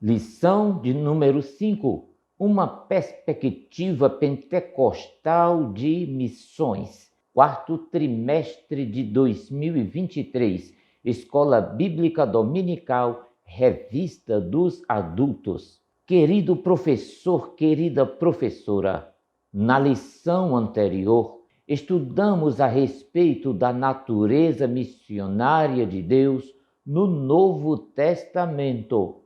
Lição de número 5. Uma perspectiva pentecostal de missões. Quarto trimestre de 2023. Escola Bíblica Dominical, Revista dos Adultos. Querido professor, querida professora, na lição anterior, estudamos a respeito da natureza missionária de Deus no Novo Testamento.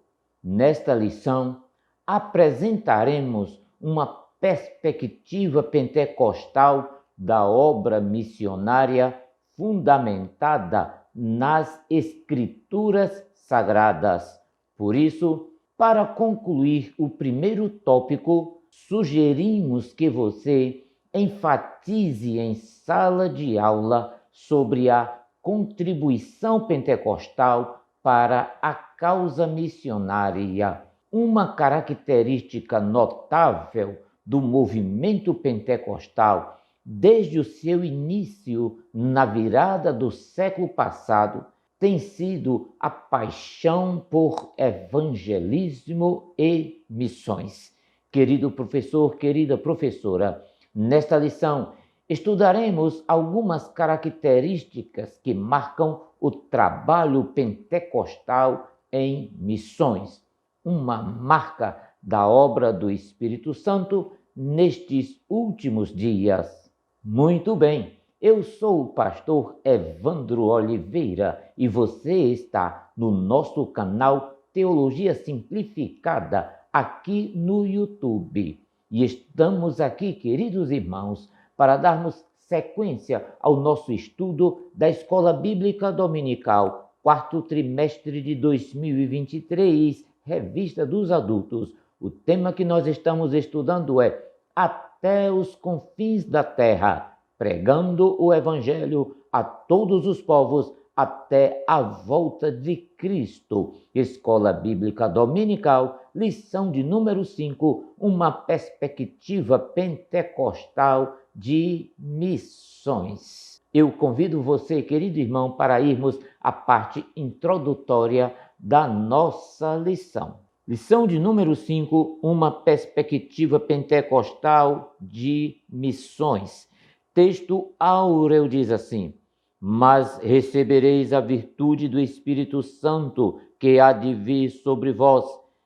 Nesta lição, apresentaremos uma perspectiva pentecostal da obra missionária fundamentada nas Escrituras Sagradas. Por isso, para concluir o primeiro tópico, sugerimos que você enfatize em sala de aula sobre a contribuição pentecostal para a causa missionária. Uma característica notável do movimento pentecostal, desde o seu início na virada do século passado, tem sido a paixão por evangelismo e missões. Querido professor, querida professora, nesta lição estudaremos algumas características que marcam o trabalho pentecostal em missões, uma marca da obra do Espírito Santo nestes últimos dias. Muito bem, eu sou o pastor Evandro Oliveira e você está no nosso canal Teologia Simplificada aqui no YouTube. E estamos aqui, queridos irmãos, para darmos sequência ao nosso estudo da Escola Bíblica Dominical, quarto trimestre de 2023, Revista dos Adultos. O tema que nós estamos estudando é Até os Confins da Terra, pregando o Evangelho a todos os povos até a volta de Cristo. Escola Bíblica Dominical, lição de número 5, uma perspectiva pentecostal de missões. Eu convido você, querido irmão, para irmos à parte introdutória da nossa lição. Lição de número 5, uma perspectiva pentecostal de missões. Texto áureo diz assim: Mas recebereis a virtude do Espírito Santo que há de vir sobre vós,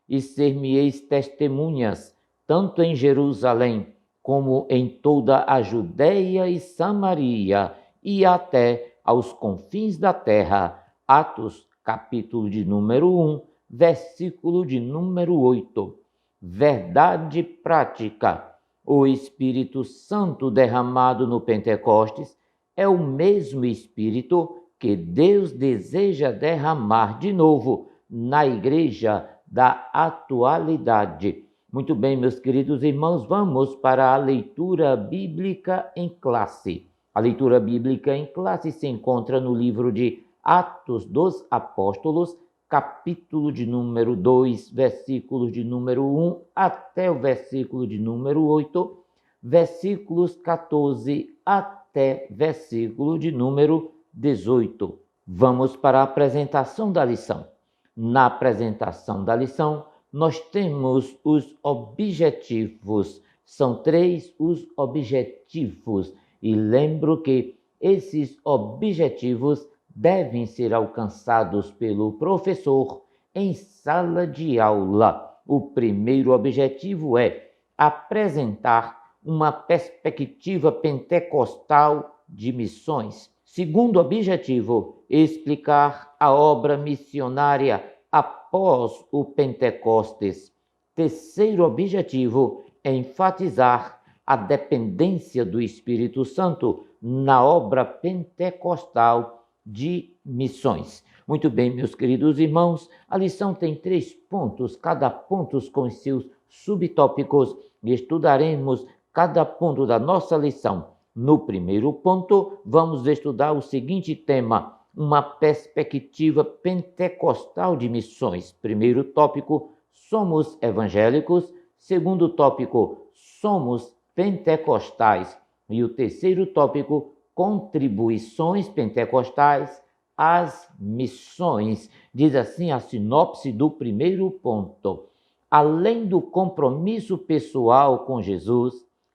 e ser-me-eis testemunhas, tanto em Jerusalém, como em toda a Judéia e Samaria, e até aos confins da terra. Atos, capítulo de número 1, versículo de número 8. Verdade prática. O Espírito Santo derramado no Pentecostes é o mesmo Espírito que Deus deseja derramar de novo na igreja da atualidade. Muito bem, meus queridos irmãos, vamos para a leitura bíblica em classe. A leitura bíblica em classe se encontra no livro de Atos dos Apóstolos, capítulo de número 2, versículos de número 1 até o versículo de número 8, versículos 14 até versículo de número 18. Vamos para a apresentação da lição. Na apresentação da lição, nós temos os objetivos. São 3 os objetivos. E lembro que esses objetivos devem ser alcançados pelo professor em sala de aula. O primeiro objetivo é apresentar uma perspectiva pentecostal de missões. Segundo objetivo, explicar a obra missionária após o Pentecostes. Terceiro objetivo, enfatizar a dependência do Espírito Santo na obra pentecostal de missões. Muito bem, meus queridos irmãos, a lição tem 3 pontos, cada ponto com seus subtópicos, e estudaremos cada ponto da nossa lição. No primeiro ponto, vamos estudar o seguinte tema: uma perspectiva pentecostal de missões. Primeiro tópico, somos evangélicos. Segundo tópico, somos pentecostais. E o terceiro tópico, contribuições pentecostais às missões. Diz assim a sinopse do primeiro ponto. Além do compromisso pessoal com Jesus,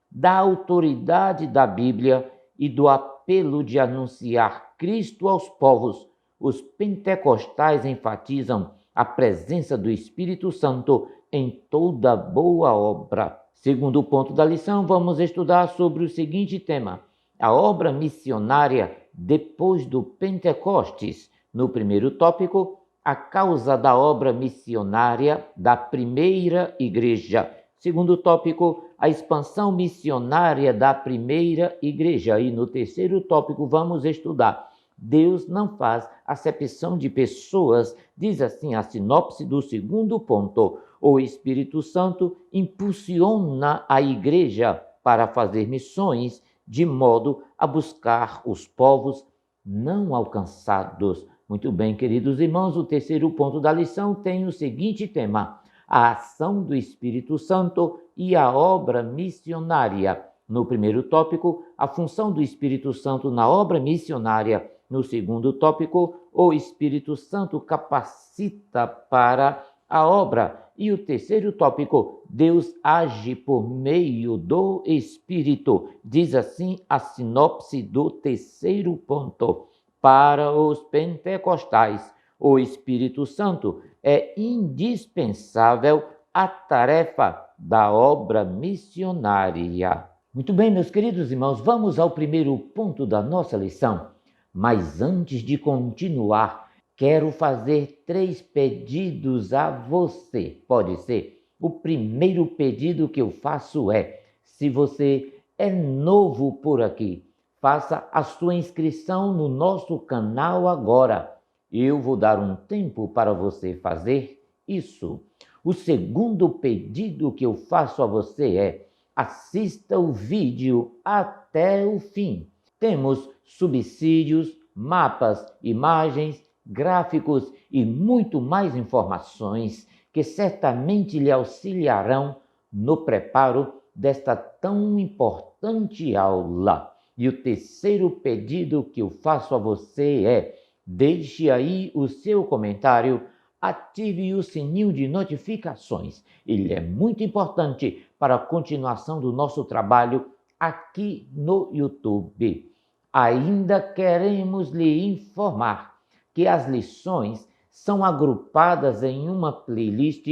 da autoridade da Bíblia e do apelo de anunciar Cristo aos povos, os pentecostais enfatizam a presença do Espírito Santo em toda boa obra. Segundo ponto da lição, vamos estudar sobre o seguinte tema: a obra missionária depois do Pentecostes. No primeiro tópico, a causa da obra missionária da primeira igreja. Segundo tópico, a expansão missionária da primeira igreja. E no terceiro tópico, vamos estudar: Deus não faz acepção de pessoas. Diz assim a sinopse do segundo ponto. O Espírito Santo impulsiona a igreja para fazer missões, de modo a buscar os povos não alcançados. Muito bem, queridos irmãos, o terceiro ponto da lição tem o seguinte tema: a ação do Espírito Santo e a obra missionária. No primeiro tópico, a função do Espírito Santo na obra missionária. No segundo tópico, o Espírito Santo capacita para a obra. E o terceiro tópico, Deus age por meio do Espírito. Diz assim a sinopse do terceiro ponto. Para os pentecostais, o Espírito Santo é indispensável à tarefa da obra missionária. Muito bem, meus queridos irmãos, vamos ao primeiro ponto da nossa lição. Mas antes de continuar, quero fazer 3 pedidos a você. Pode ser? O primeiro pedido que eu faço é: se você é novo por aqui, faça a sua inscrição no nosso canal agora. Eu vou dar um tempo para você fazer isso. O segundo pedido que eu faço a você é: assista o vídeo até o fim. Temos subsídios, mapas, imagens, gráficos e muito mais informações que certamente lhe auxiliarão no preparo desta tão importante aula. E o terceiro pedido que eu faço a você é: deixe aí o seu comentário, ative o sininho de notificações. Ele é muito importante para a continuação do nosso trabalho aqui no YouTube. Ainda queremos lhe informar que as lições são agrupadas em uma playlist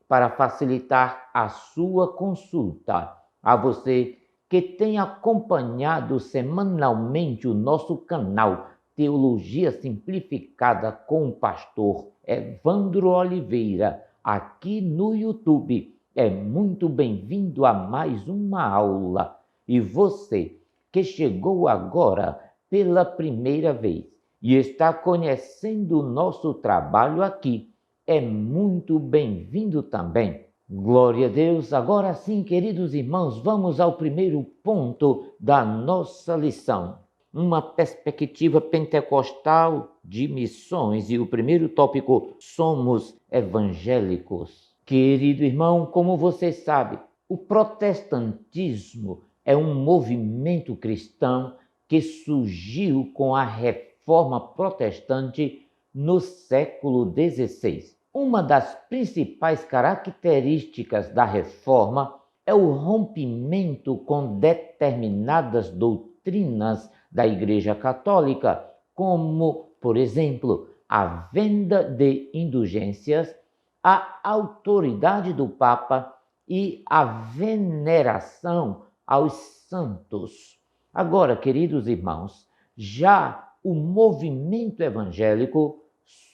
para facilitar a sua consulta. A você que tem acompanhado semanalmente o nosso canal Teologia Simplificada com o pastor Evandro Oliveira, aqui no YouTube, é muito bem-vindo a mais uma aula. E você que chegou agora pela primeira vez e está conhecendo o nosso trabalho aqui, é muito bem-vindo também. Glória a Deus! Agora sim, queridos irmãos, vamos ao primeiro ponto da nossa lição. Uma perspectiva pentecostal de missões. E o primeiro tópico: somos evangélicos. Querido irmão, como você sabe, o protestantismo é um movimento cristão que surgiu com a Reforma Protestante no século XVI. Uma das principais características da Reforma é o rompimento com determinadas doutrinas da Igreja Católica, como, por exemplo, a venda de indulgências, a autoridade do Papa e a veneração aos santos. Agora, queridos irmãos, já o movimento evangélico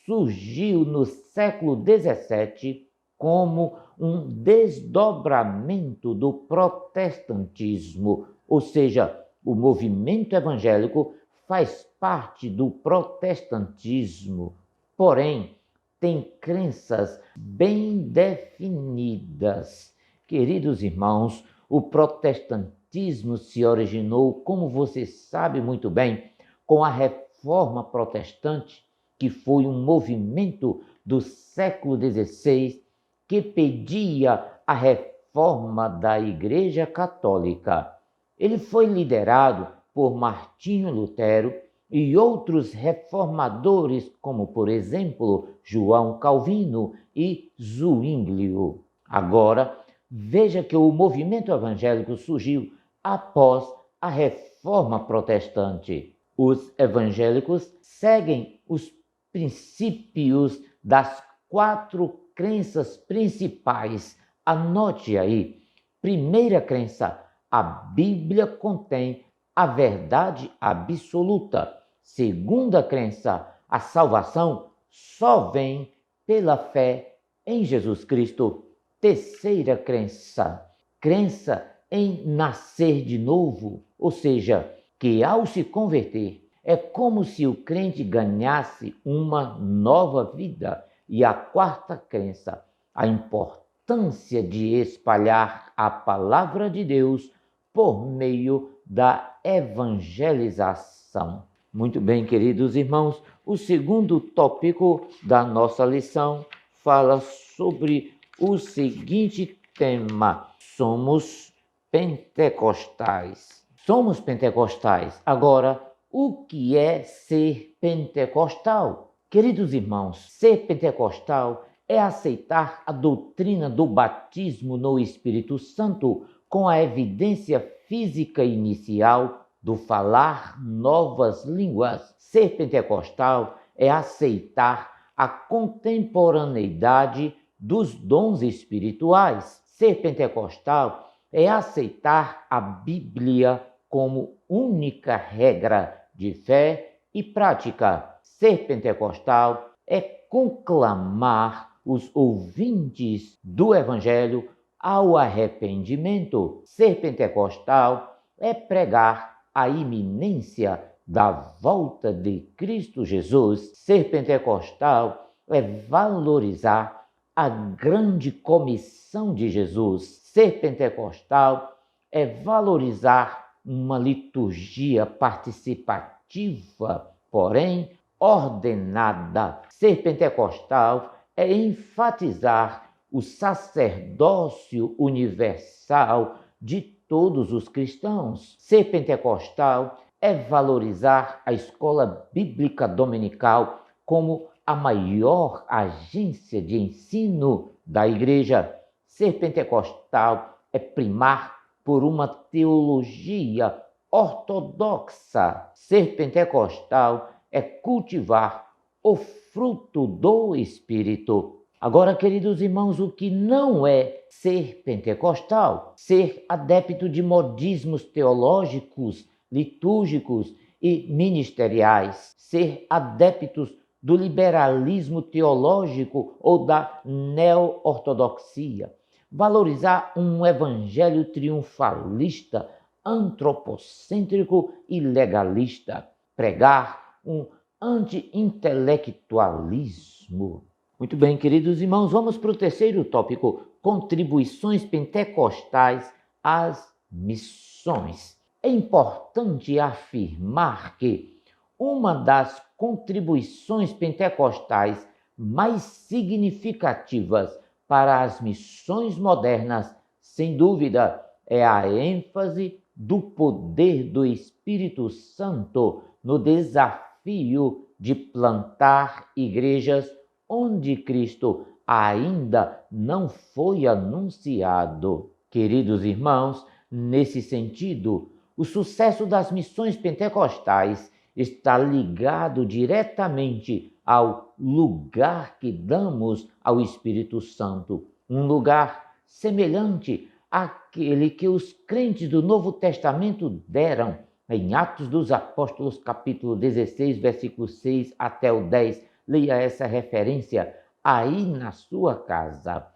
surgiu no século XVII como um desdobramento do protestantismo, ou seja, o movimento evangélico faz parte do protestantismo, porém tem crenças bem definidas. Queridos irmãos, o protestantismo se originou, como você sabe muito bem, com a Reforma Protestante, que foi um movimento do século XVI que pedia a reforma da Igreja Católica. Ele foi liderado por Martinho Lutero e outros reformadores, como por exemplo João Calvino e Zwinglio. Agora, veja que o movimento evangélico surgiu após a Reforma Protestante. Os evangélicos seguem os princípios das 4 crenças principais. Anote aí. Primeira crença: a Bíblia contém a verdade absoluta. Segunda crença: a salvação só vem pela fé em Jesus Cristo. Terceira crença: crença em nascer de novo, ou seja, que ao se converter é como se o crente ganhasse uma nova vida. E a quarta crença: a importância de espalhar a palavra de Deus por meio da evangelização. Muito bem, queridos irmãos, o segundo tópico da nossa lição fala sobre o seguinte tema: somos pentecostais. Somos pentecostais. Agora, o que é ser pentecostal? Queridos irmãos, ser pentecostal é aceitar a doutrina do batismo no Espírito Santo com a evidência física inicial do falar novas línguas. Ser pentecostal é aceitar a contemporaneidade dos dons espirituais. Ser pentecostal é aceitar a Bíblia como única regra de fé e prática. Ser pentecostal é conclamar os ouvintes do Evangelho ao arrependimento. Ser pentecostal é pregar a iminência da volta de Cristo Jesus. Ser pentecostal é valorizar a grande comissão de Jesus. Ser pentecostal é valorizar uma liturgia participativa, porém ordenada. Ser pentecostal é enfatizar o sacerdócio universal de todos os cristãos. Ser pentecostal é valorizar a escola bíblica dominical como a maior agência de ensino da igreja. Ser pentecostal é primar por uma teologia ortodoxa. Ser pentecostal é cultivar o fruto do Espírito. Agora, queridos irmãos, o que não é ser pentecostal? Ser adepto de modismos teológicos, litúrgicos e ministeriais. Ser adeptos do liberalismo teológico ou da neo-ortodoxia. Valorizar um evangelho triunfalista, antropocêntrico e legalista. Pregar um anti-intelectualismo. Muito bem, queridos irmãos, vamos para o terceiro tópico: contribuições pentecostais às missões. É importante afirmar que uma das contribuições pentecostais mais significativas para as missões modernas, sem dúvida, é a ênfase do poder do Espírito Santo no desafio de plantar igrejas onde Cristo ainda não foi anunciado. Queridos irmãos, nesse sentido, o sucesso das missões pentecostais está ligado diretamente ao lugar que damos ao Espírito Santo, um lugar semelhante àquele que os crentes do Novo Testamento deram em Atos dos Apóstolos, capítulo 16, versículos 6 até o 10. Leia essa referência aí na sua casa.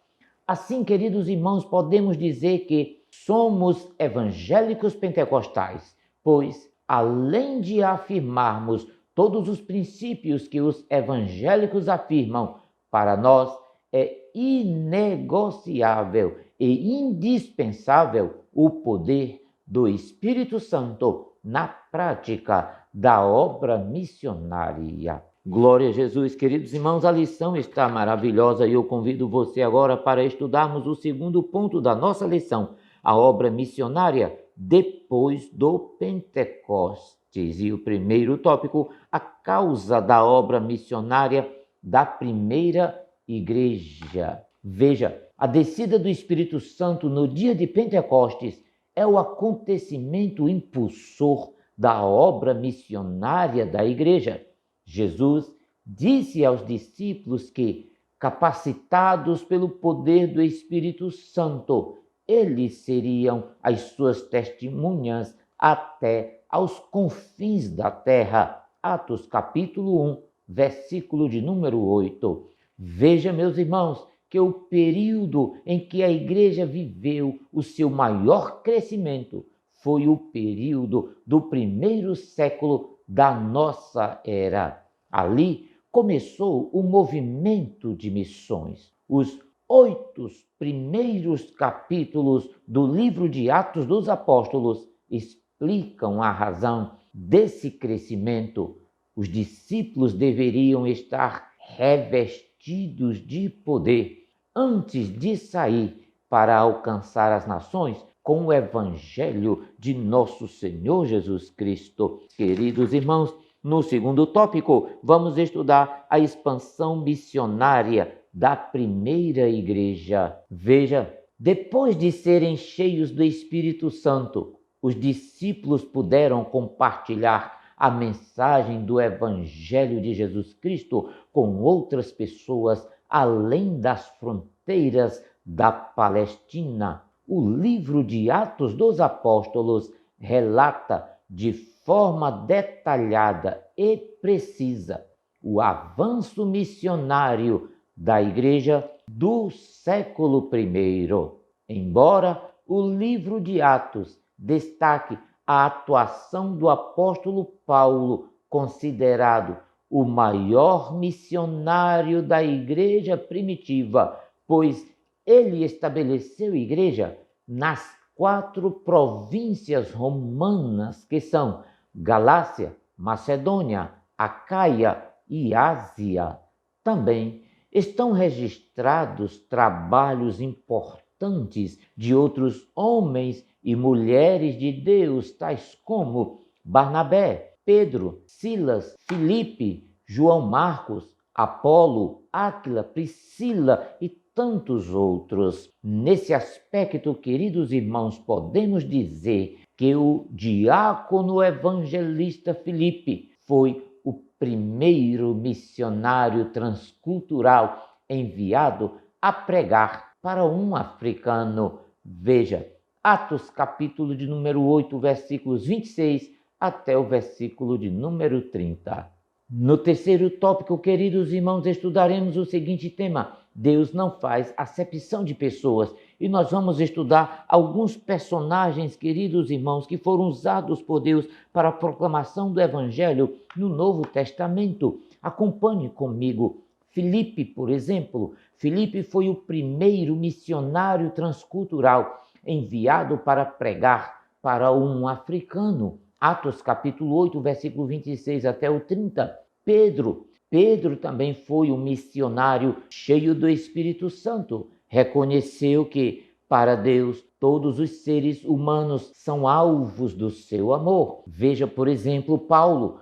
Assim, queridos irmãos, podemos dizer que somos evangélicos pentecostais, pois, além de afirmarmos todos os princípios que os evangélicos afirmam, para nós é inegociável e indispensável o poder do Espírito Santo na prática da obra missionária. Glória a Jesus, queridos irmãos, a lição está maravilhosa e eu convido você agora para estudarmos o segundo ponto da nossa lição, a obra missionária depois do Pentecostes. E o primeiro tópico, a causa da obra missionária da primeira igreja. Veja, a descida do Espírito Santo no dia de Pentecostes é o acontecimento impulsor da obra missionária da igreja. Jesus disse aos discípulos que, capacitados pelo poder do Espírito Santo, eles seriam as suas testemunhas até aos confins da terra. Atos capítulo 1, versículo de número 8. Veja, meus irmãos, que o período em que a igreja viveu o seu maior crescimento foi o período do primeiro século da nossa era. Ali começou o movimento de missões. Os 8 primeiros capítulos do livro de Atos dos Apóstolos explicam a razão desse crescimento. Os discípulos deveriam estar revestidos de poder antes de sair para alcançar as nações com o evangelho de nosso Senhor Jesus Cristo. Queridos irmãos, no segundo tópico, vamos estudar a expansão missionária da primeira igreja. Veja, depois de serem cheios do Espírito Santo, os discípulos puderam compartilhar a mensagem do evangelho de Jesus Cristo com outras pessoas além das fronteiras da Palestina. O livro de Atos dos Apóstolos relata de forma detalhada e precisa o avanço missionário da igreja do século I. Embora o livro de Atos destaque a atuação do apóstolo Paulo, considerado o maior missionário da igreja primitiva, pois ele estabeleceu igreja nas 4 províncias romanas, que são Galácia, Macedônia, Acaia e Ásia. Também estão registrados trabalhos importantes de outros homens e mulheres de Deus, tais como Barnabé, Pedro, Silas, Filipe, João Marcos, Apolo, Áquila, Priscila e tantos outros. Nesse aspecto, queridos irmãos, podemos dizer que o diácono evangelista Filipe foi o primeiro missionário transcultural enviado a pregar para um africano. Veja, Atos capítulo de número 8, versículos 26 até o versículo de número 30. No terceiro tópico, queridos irmãos, estudaremos o seguinte tema: Deus não faz acepção de pessoas. E nós vamos estudar alguns personagens, queridos irmãos, que foram usados por Deus para a proclamação do Evangelho no Novo Testamento. Acompanhe comigo. Filipe, por exemplo. Filipe foi o primeiro missionário transcultural enviado para pregar para um africano. Atos capítulo 8, versículo 26 até o 30. Pedro também foi um missionário cheio do Espírito Santo. Reconheceu que, para Deus, todos os seres humanos são alvos do seu amor. Veja, por exemplo, Paulo,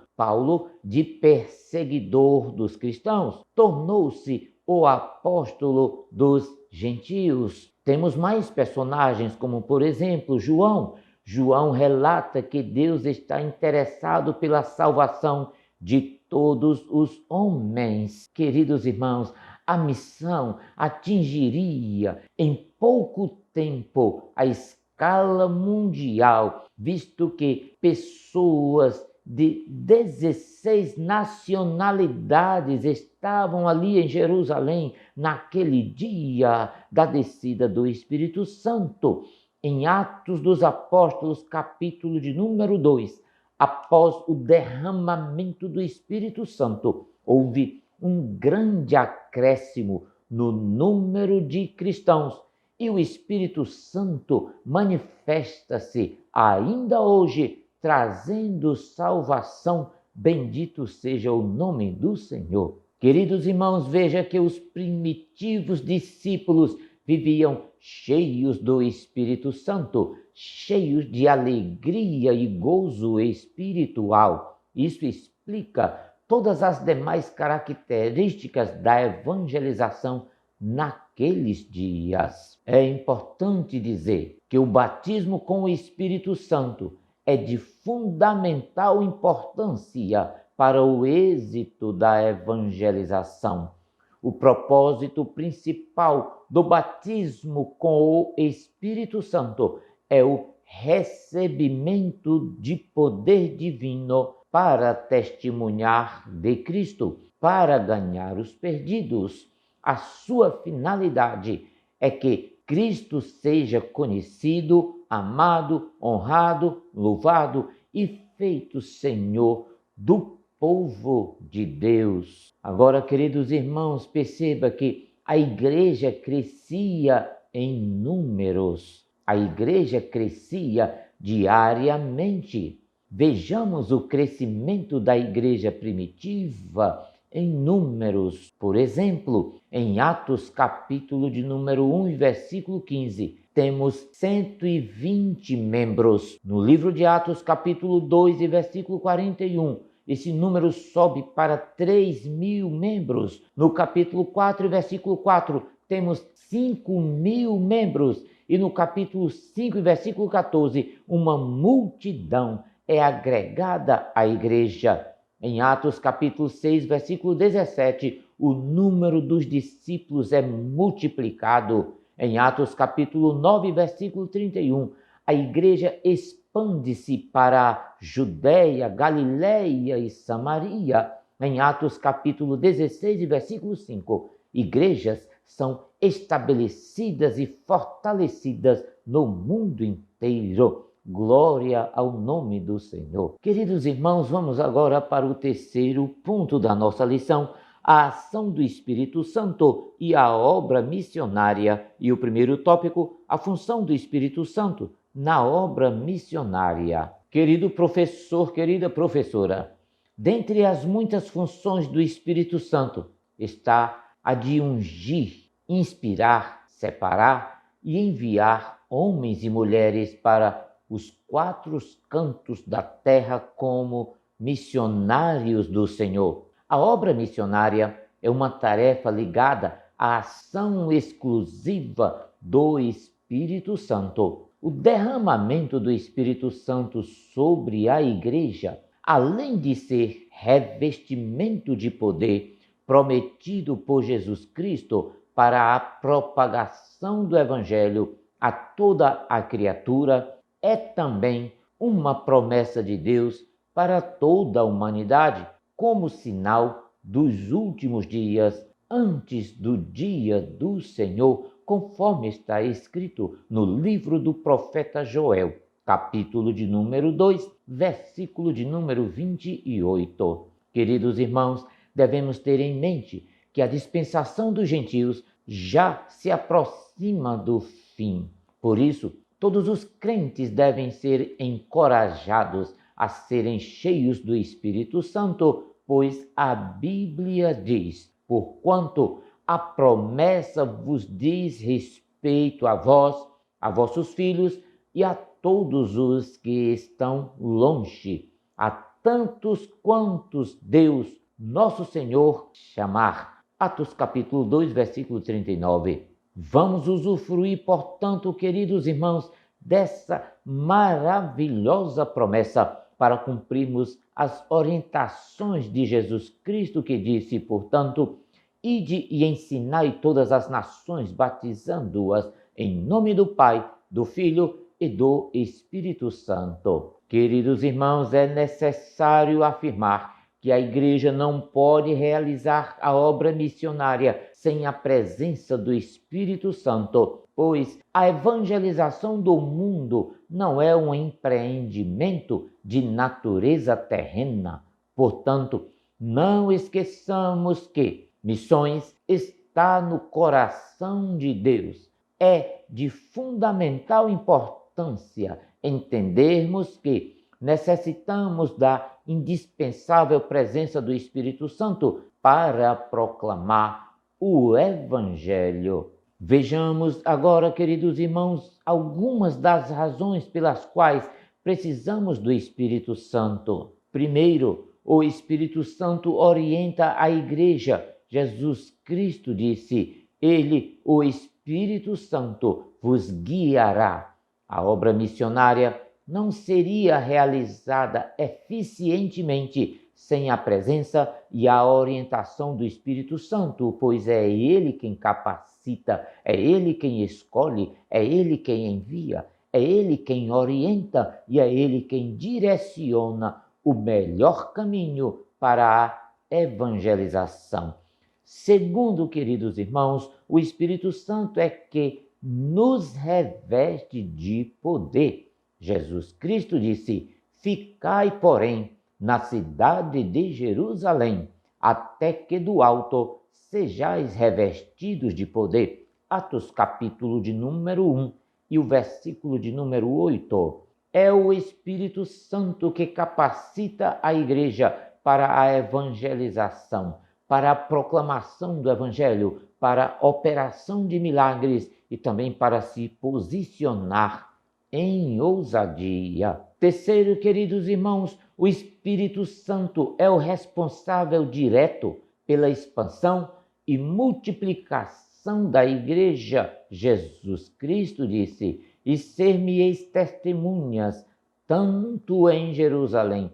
de perseguidor dos cristãos, tornou-se o apóstolo dos gentios. Temos mais personagens, como, por exemplo, João. João relata que Deus está interessado pela salvação de todos os homens. Queridos irmãos, a missão atingiria em pouco tempo a escala mundial, visto que pessoas de 16 nacionalidades estavam ali em Jerusalém naquele dia da descida do Espírito Santo. Em Atos dos Apóstolos, capítulo de número 2, após o derramamento do Espírito Santo, houve um grande acréscimo no número de cristãos e o Espírito Santo manifesta-se ainda hoje, trazendo salvação. Bendito seja o nome do Senhor. Queridos irmãos, veja que os primitivos discípulos viviam cheios do Espírito Santo, cheios de alegria e gozo espiritual. Isso explica todas as demais características da evangelização naqueles dias. É importante dizer que o batismo com o Espírito Santo é de fundamental importância para o êxito da evangelização. O propósito principal do batismo com o Espírito Santo é o recebimento de poder divino para testemunhar de Cristo, para ganhar os perdidos. A sua finalidade é que Cristo seja conhecido, amado, honrado, louvado e feito Senhor do povo de Deus. Agora, queridos irmãos, perceba que a igreja crescia em números. A igreja crescia diariamente. Vejamos o crescimento da igreja primitiva em números. Por exemplo, em Atos capítulo de número 1 e versículo 15, temos 120 membros. No livro de Atos capítulo 2 e versículo 41, esse número sobe para 3.000 membros. No capítulo 4 e versículo 4, temos 5.000 membros. E no capítulo 5 e versículo 14, uma multidão é agregada à igreja. Em Atos capítulo 6, versículo 17, o número dos discípulos é multiplicado. Em Atos capítulo 9, versículo 31, a igreja expande-se para a Judéia, Galiléia e Samaria. Em Atos capítulo 16, versículo 5, igrejas são estabelecidas e fortalecidas no mundo inteiro. Glória ao nome do Senhor. Queridos irmãos, vamos agora para o terceiro ponto da nossa lição, a ação do Espírito Santo e a obra missionária. E o primeiro tópico, a função do Espírito Santo na obra missionária. Querido professor, querida professora, dentre as muitas funções do Espírito Santo está a de ungir, inspirar, separar e enviar homens e mulheres para os quatro cantos da terra como missionários do Senhor. A obra missionária é uma tarefa ligada à ação exclusiva do Espírito Santo. O derramamento do Espírito Santo sobre a igreja, além de ser revestimento de poder prometido por Jesus Cristo para a propagação do Evangelho a toda a criatura, é também uma promessa de Deus para toda a humanidade, como sinal dos últimos dias, antes do dia do Senhor, conforme está escrito no livro do profeta Joel, capítulo de número 2, versículo de número 28. Queridos irmãos, devemos ter em mente que a dispensação dos gentios já se aproxima do fim. Por isso, todos os crentes devem ser encorajados a serem cheios do Espírito Santo, pois a Bíblia diz: porquanto a promessa vos diz respeito a vós, a vossos filhos e a todos os que estão longe, a tantos quantos Deus, nosso Senhor, chamar. Atos capítulo 2, versículo 39. Vamos usufruir, portanto, queridos irmãos, dessa maravilhosa promessa para cumprirmos as orientações de Jesus Cristo, que disse, portanto, ide e ensinai todas as nações, batizando-as em nome do Pai, do Filho e do Espírito Santo. Queridos irmãos, é necessário afirmar que a igreja não pode realizar a obra missionária sem a presença do Espírito Santo, pois a evangelização do mundo não é um empreendimento de natureza terrena. Portanto, não esqueçamos que missões está no coração de Deus. É de fundamental importância entendermos que necessitamos da indispensável presença do Espírito Santo para proclamar o Evangelho. Vejamos agora, queridos irmãos, algumas das razões pelas quais precisamos do Espírito Santo. Primeiro, o Espírito Santo orienta a igreja. Jesus Cristo disse: Ele, o Espírito Santo, vos guiará. A obra missionária não seria realizada eficientemente sem a presença e a orientação do Espírito Santo, pois é Ele quem capacita, é Ele quem escolhe, é Ele quem envia, é Ele quem orienta e é Ele quem direciona o melhor caminho para a evangelização. Segundo, queridos irmãos, o Espírito Santo é que nos reveste de poder. Jesus Cristo disse: Ficai, porém, na cidade de Jerusalém, até que do alto sejais revestidos de poder. Atos capítulo de número 1 e o versículo de número 8. É o Espírito Santo que capacita a igreja para a evangelização, para a proclamação do Evangelho, para a operação de milagres e também para se posicionar em ousadia. Terceiro, queridos irmãos, o Espírito Santo é o responsável direto pela expansão e multiplicação da igreja. Jesus Cristo disse: E ser-me-eis testemunhas, tanto em Jerusalém,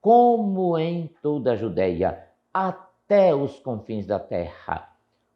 como em toda a Judéia, até os confins da terra.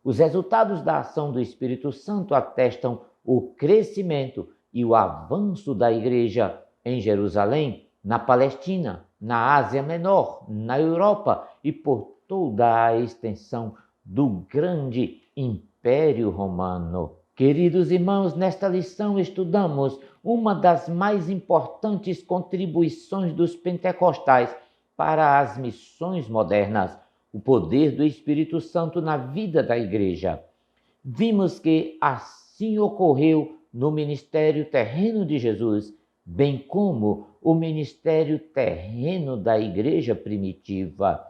Os resultados da ação do Espírito Santo atestam o crescimento e o avanço da igreja em Jerusalém, na Palestina, na Ásia Menor, na Europa e por toda a extensão do grande Império Romano. Queridos irmãos, nesta lição estudamos uma das mais importantes contribuições dos pentecostais para as missões modernas, o poder do Espírito Santo na vida da igreja. Vimos que assim ocorreu no ministério terreno de Jesus, bem como o ministério terreno da igreja primitiva.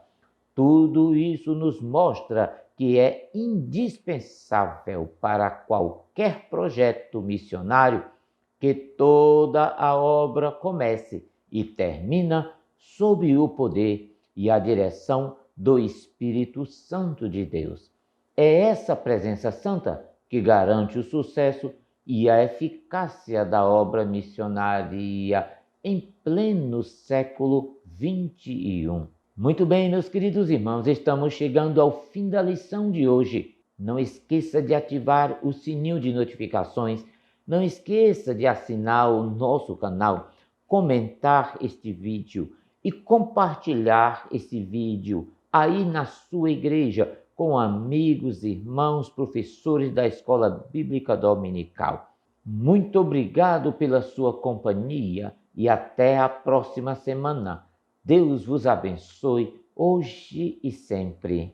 Tudo isso nos mostra que é indispensável para qualquer projeto missionário que toda a obra comece e termina sob o poder e a direção do Espírito Santo de Deus. É essa presença santa que garante o sucesso e a eficácia da obra missionária em pleno século XXI. Muito bem, meus queridos irmãos, estamos chegando ao fim da lição de hoje. Não esqueça de ativar o sininho de notificações, não esqueça de assinar o nosso canal, comentar este vídeo e compartilhar esse vídeo aí na sua igreja, com amigos, irmãos, professores da Escola Bíblica Dominical. Muito obrigado pela sua companhia e até a próxima semana. Deus vos abençoe hoje e sempre.